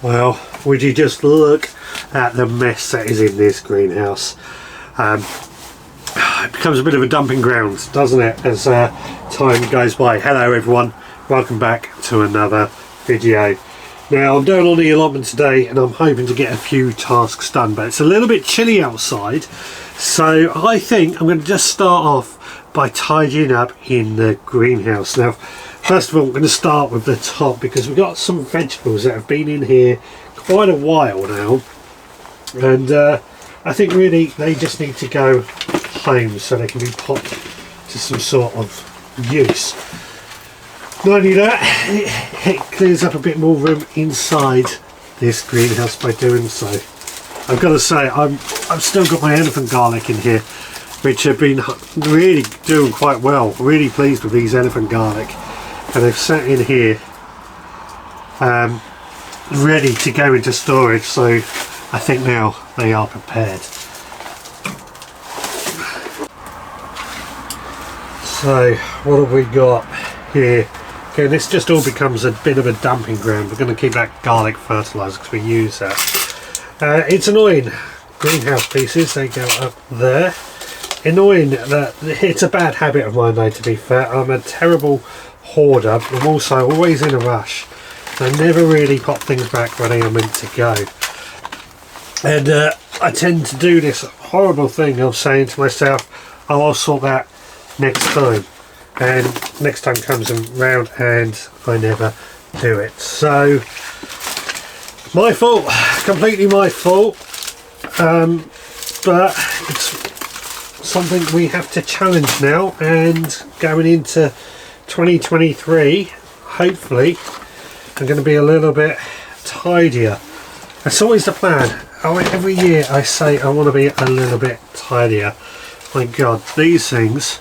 Well, would you just look at the mess that is in this greenhouse. It becomes a bit of a dumping ground, doesn't it, as time goes by. Hello everyone, welcome back to another video. Now I'm down on the allotment today and I'm hoping to get a few tasks done, but it's a little bit chilly outside, so I think I'm going to just start off by tidying up in the greenhouse. Now first of all, I'm going to start with the top because we've got some vegetables that have been in here quite a while now, and I think really they just need to go home so they can be popped to some sort of use. Not only that, it clears up a bit more room inside this greenhouse by doing so. I've got to say, I've still got my elephant garlic in here, which have been really doing quite well. Really pleased with these elephant garlic, and they've sat in here ready to go into storage, so I think now they are prepared. So what have we got here? Okay, this just all becomes a bit of a dumping ground. We're going to keep that garlic fertiliser because we use that. It's annoying, greenhouse pieces, they go up there. Annoying that it's a bad habit of mine though, to be fair. I'm a terrible hoarder. I'm also always in a rush. I never really pop things back where they are meant to go. And I tend to do this horrible thing of saying to myself, oh, I'll sort that next time, and next time comes around and I never do it. So my fault, completely my fault, but it's something we have to challenge now, and going into 2023 hopefully I'm going to be a little bit tidier. That's always the plan. Every year I say I want to be a little bit tidier. My god, these things,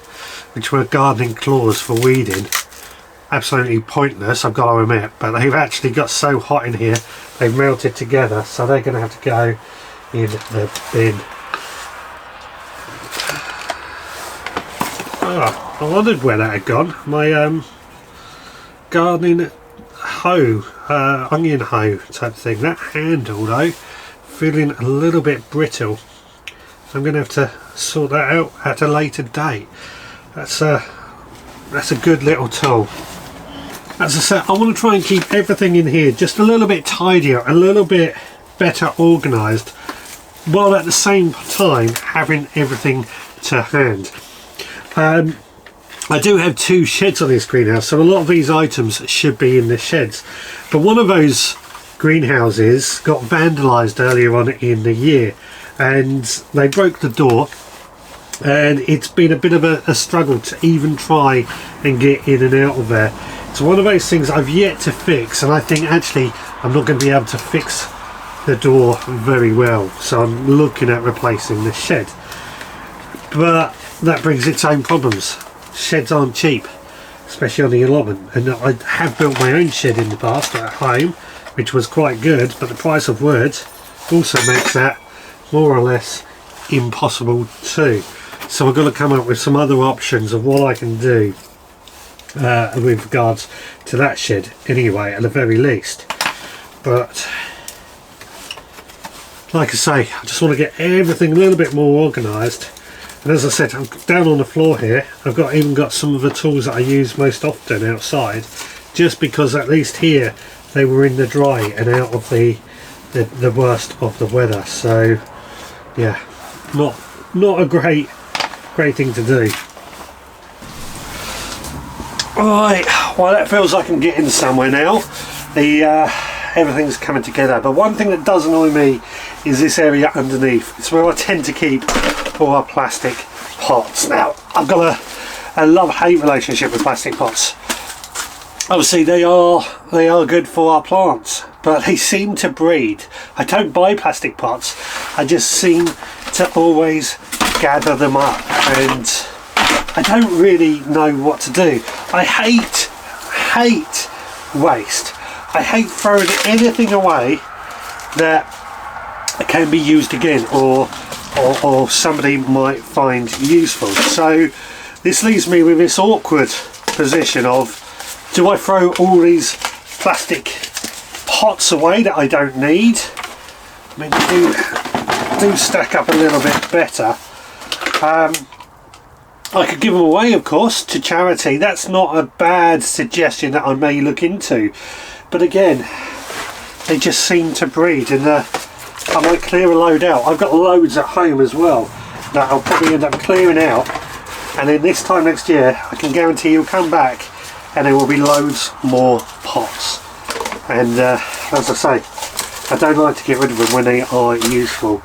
which were gardening claws for weeding, absolutely pointless, I've got to admit, but they've actually got so hot in here they've melted together, so they're going to have to go in the bin. Oh, I wondered where that had gone. My gardening hoe, onion hoe type thing. That handle though, feeling a little bit brittle. I'm going to have to sort that out at a later date. That's a good little tool. As I said, I want to try and keep everything in here just a little bit tidier, a little bit better organised, while at the same time having everything to hand. I do have two sheds on this greenhouse, so a lot of these items should be in the sheds, but one of those greenhouses got vandalised earlier on in the year and they broke the door, and it's been a bit of a struggle to even try and get in and out of there. It's one of those things I've yet to fix, and I think actually I'm not going to be able to fix the door very well, so I'm looking at replacing the shed. But that brings its own problems. Sheds aren't cheap, especially on the allotment, and I have built my own shed in the past at home, which was quite good, but the price of wood also makes that more or less impossible too. So I've got to come up with some other options of what I can do with regards to that shed anyway, at the very least. But like I say, I just want to get everything a little bit more organised. And as I said, I'm down on the floor here. I've even got some of the tools that I use most often outside, just because at least here they were in the dry and out of the worst of the weather. So yeah, not a great thing to do. Right, well that feels like I'm getting somewhere now. Everything's coming together, but one thing that does annoy me is this area underneath. It's where I tend to keep all our plastic pots. Now I've got a love-hate relationship with plastic pots. Obviously they are good for our plants, but they seem to breed. I don't buy plastic pots, I just seem to always gather them up, and I don't really know what to do. I hate waste. I hate throwing anything away that can be used again or somebody might find useful. So this leaves me with this awkward position of, do I throw all these plastic pots away that I don't need. I mean, they do stack up a little bit better. I could give them away, of course, to charity. That's not a bad suggestion that I may look into. But again, they just seem to breed, and I might clear a load out. I've got loads at home as well that I'll probably end up clearing out, and then this time next year I can guarantee you'll come back and there will be loads more pots. And as I say, I don't like to get rid of them when they are useful.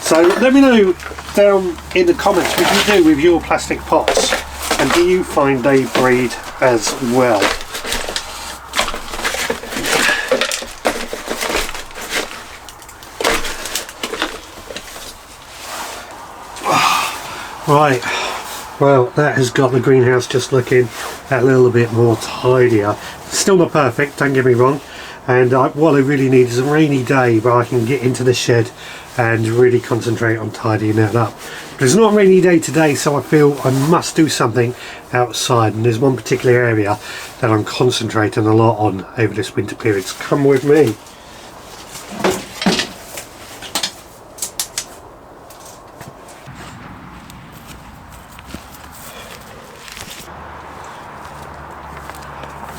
So let me know down in the comments what you do with your plastic pots, and do you find they breed as well? Right, well, that has got the greenhouse just looking a little bit more tidier. Still not perfect, don't get me wrong, and what I really need is a rainy day where I can get into the shed and really concentrate on tidying that up. But it's not a rainy day today, so I feel I must do something outside, and there's one particular area that I'm concentrating a lot on over this winter period, so come with me.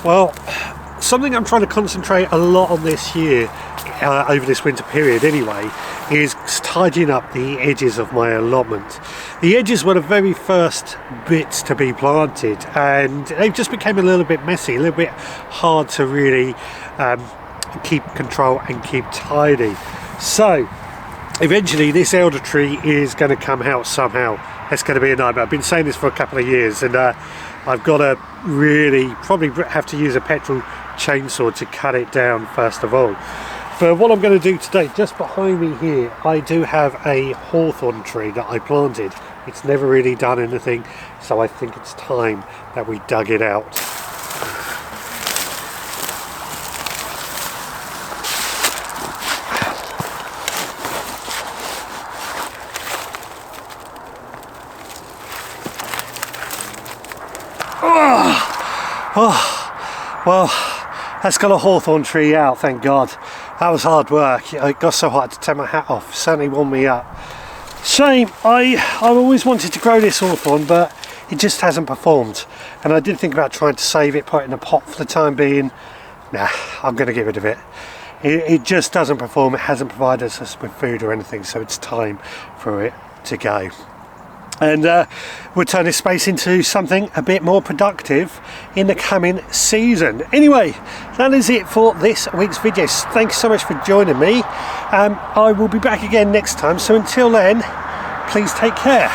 Well, something I'm trying to concentrate a lot on this year, over this winter period anyway, is tidying up the edges of my allotment. The edges were the very first bits to be planted, and they just became a little bit messy, a little bit hard to really keep control and keep tidy. So eventually this elder tree is going to come out somehow. It's going to be a nightmare. I've been saying this for a couple of years, and I've got to really probably have to use a petrol chainsaw to cut it down first of all. But what I'm going to do today, just behind me here, I do have a hawthorn tree that I planted. It's never really done anything, so I think it's time that we dug it out. Oh, well, that's got a hawthorn tree out, thank God. That was hard work. It got so hard to take my hat off. It certainly warmed me up. Shame, I've always wanted to grow this hawthorn, but it just hasn't performed. And I did think about trying to save it, put it in a pot for the time being. Nah, I'm going to get rid of it. It just doesn't perform. It hasn't provided us with food or anything, so it's time for it to go. And we'll turn this space into something a bit more productive in the coming season. Anyway, that is it for this week's video. Thank you so much for joining me. I will be back again next time, so until then, please take care.